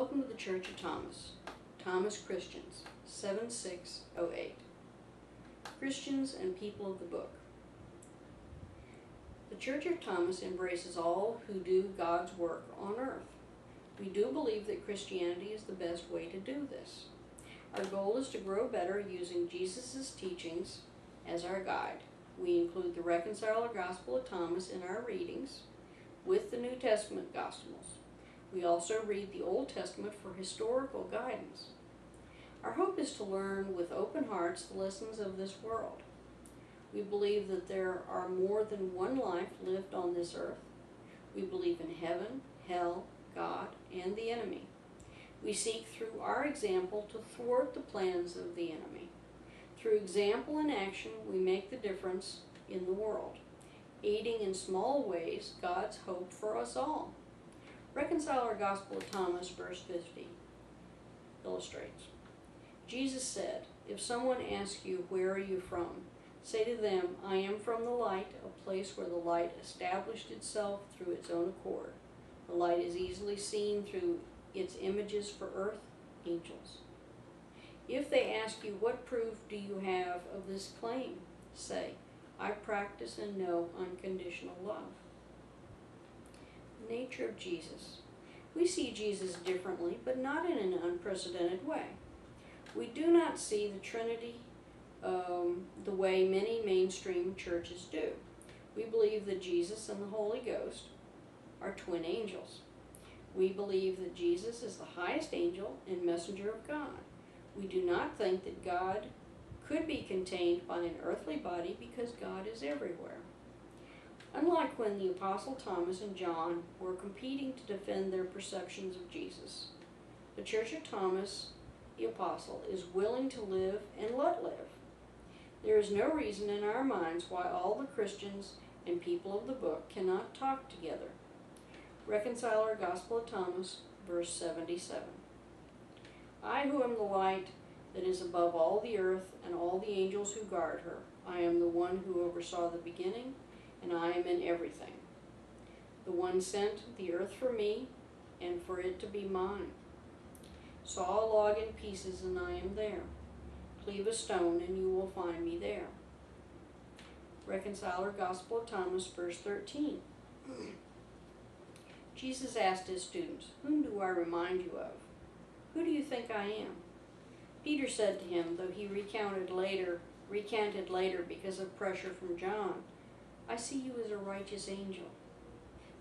Welcome to the Church of Thomas. Thomas Christians, 7608. Christians and people of the book. The Church of Thomas embraces all who do God's work on earth. We do believe that Christianity is the best way to do this. Our goal is to grow better using Jesus' teachings as our guide. We include the Reconciler Gospel of Thomas in our readings with the New Testament Gospels. We also read the Old Testament for historical guidance. Our hope is to learn with open hearts the lessons of this world. We believe that there are more than one life lived on this earth. We believe in heaven, hell, God, and the enemy. We seek through our example to thwart the plans of the enemy. Through example and action, we make the difference in the world, aiding in small ways God's hope for us all. Reconciler Gospel of Thomas, verse 50, illustrates. Jesus said, "If someone asks you, 'Where are you from?' say to them, 'I am from the light, a place where the light established itself through its own accord. The light is easily seen through its images for earth, angels.' If they ask you, 'What proof do you have of this claim?' say, 'I practice and know unconditional love.'" The nature of Jesus. We see Jesus differently, but not in an unprecedented way. We do not see the Trinity the way many mainstream churches do. We believe that Jesus and the Holy Ghost are twin angels. We believe that Jesus is the highest angel and messenger of God. We do not think that God could be contained by an earthly body because God is everywhere. Unlike when the Apostle Thomas and John were competing to defend their perceptions of Jesus, the Church of Thomas, the Apostle, is willing to live and let live. There is no reason in our minds why all the Christians and people of the book cannot talk together. Reconciler Gospel of Thomas, verse 77. "I who am the light that is above all the earth and all the angels who guard her, I am the one who oversaw the beginning, and I am in everything. The one sent the earth for me, and for it to be mine. Saw a log in pieces, and I am there. Cleave a stone, and you will find me there." Reconciler Gospel of Thomas, verse 13. Jesus asked his students, "Whom do I remind you of? Who do you think I am?" Peter said to him, though he recanted later because of pressure from John, "I see you as a righteous angel."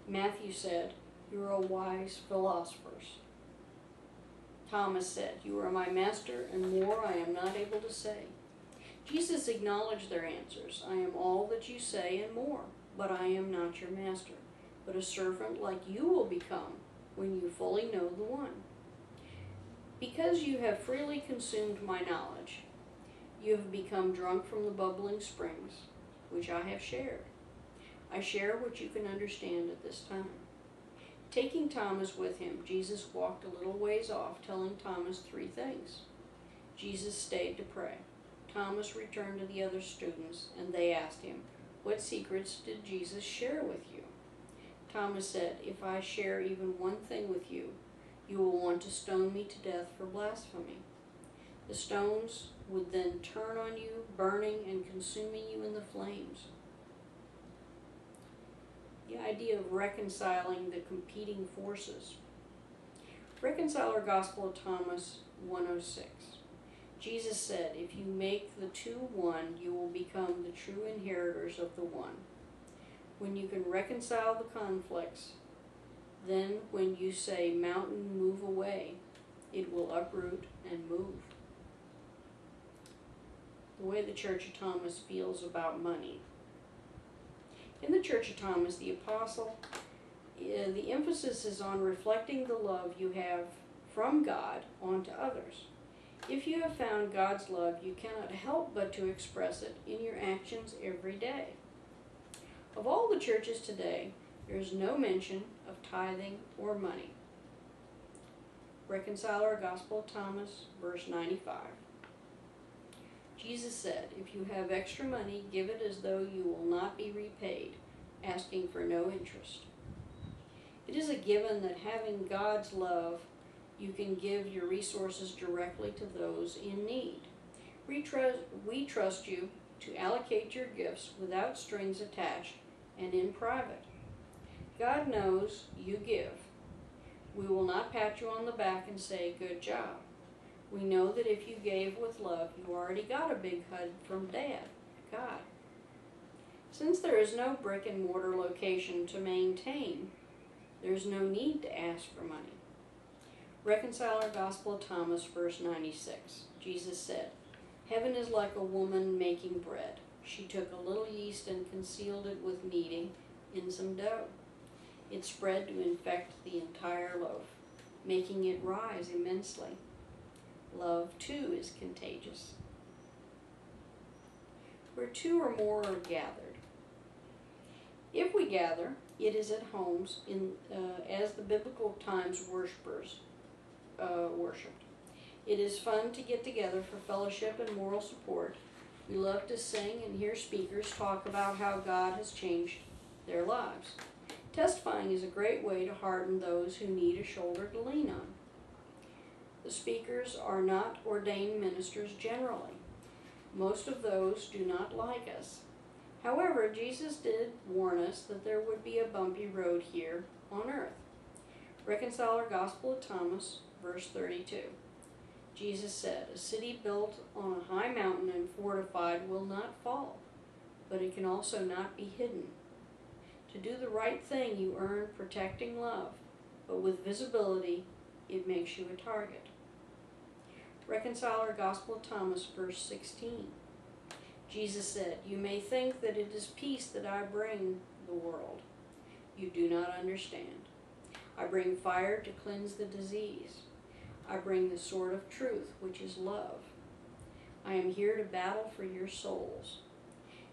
Matthew said, "You are a wise philosophers." Thomas said, "You are my master, and more I am not able to say." Jesus acknowledged their answers. "I am all that you say and more, but I am not your master, but a servant like you will become when you fully know the one. Because you have freely consumed my knowledge, you have become drunk from the bubbling springs, which I have shared. I share what you can understand at this time." Taking Thomas with him, Jesus walked a little ways off, telling Thomas 3 things. Jesus stayed to pray. Thomas returned to the other students, and they asked him, "What secrets did Jesus share with you?" Thomas said, "If I share even one thing with you, you will want to stone me to death for blasphemy. The stones would then turn on you, burning and consuming you in the flames." The idea of reconciling the competing forces. Reconciler Gospel of Thomas 106. Jesus said, "If you make the two one, you will become the true inheritors of the one." When you can reconcile the conflicts, then when you say, "Mountain, move away," it will uproot and move. The way the Church of Thomas feels about money. In the Church of Thomas, the Apostle, the emphasis is on reflecting the love you have from God onto others. If you have found God's love, you cannot help but to express it in your actions every day. Of all the churches today, there is no mention of tithing or money. Reconciler Gospel of Thomas, verse 95. Jesus said, "If you have extra money, give it as though you will not be repaid, asking for no interest." It is a given that having God's love You can give your resources directly to those in need. We trust you to allocate your gifts without strings attached and in private. God knows you give. We will not pat you on the back and say, "Good job." We know that if you gave with love, you already got a big hug from Dad, God. Since there is no brick and mortar location to maintain, there's no need to ask for money. Reconciler Gospel of Thomas, verse 96. Jesus said, "Heaven is like a woman making bread. She took a little yeast and concealed it with kneading in some dough. It spread to infect the entire loaf, making it rise immensely. Love, too, is contagious. Where two or more are gathered. If we gather, it is at homes as the biblical times worshipers worshipped. It is fun to get together for fellowship and moral support. We love to sing and hear speakers talk about how God has changed their lives. Testifying is a great way to harden those who need a shoulder to lean on. The speakers are not ordained ministers generally. Most of those do not like us. However, Jesus did warn us that there would be a bumpy road here on earth. Reconciler Gospel of Thomas, verse 32. Jesus said, "A city built on a high mountain and fortified will not fall, but it can also not be hidden. To do the right thing you earn protecting love, but with visibility it makes you a target." Reconciler Gospel of Thomas, verse 16. Jesus said, "You may think that it is peace that I bring the world. You do not understand. I bring fire to cleanse the disease. I bring the sword of truth, which is love. I am here to battle for your souls.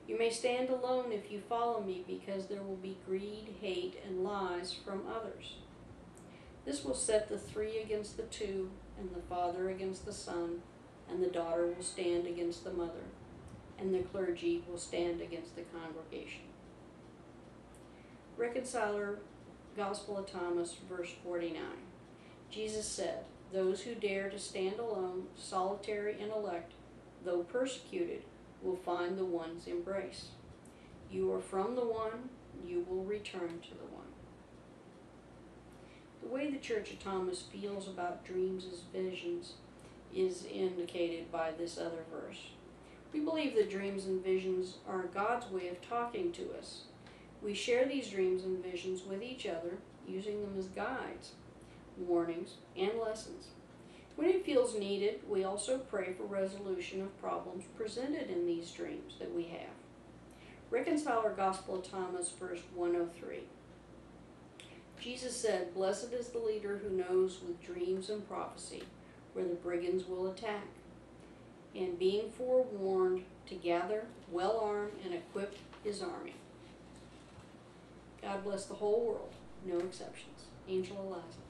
You may stand alone if you follow me, because there will be greed, hate, and lies from others. This will set the three against the two, and the father against the son, and the daughter will stand against the mother, and the clergy will stand against the congregation." Reconciler Gospel of Thomas, verse 49. Jesus said, "Those who dare to stand alone, solitary and elect, though persecuted, will find the one's embrace. You are from the one, you will return to the one." The way the Church of Thomas feels about dreams as visions is indicated by this other verse. We believe that dreams and visions are God's way of talking to us. We share these dreams and visions with each other, using them as guides, warnings, and lessons. When it feels needed, we also pray for resolution of problems presented in these dreams that we have. Reconciler Gospel of Thomas, verse 103. Jesus said, "Blessed is the leader who knows with dreams and prophecy where the brigands will attack, and being forewarned to gather, well armed, and equip his army." God bless the whole world, no exceptions. Angela Eliza.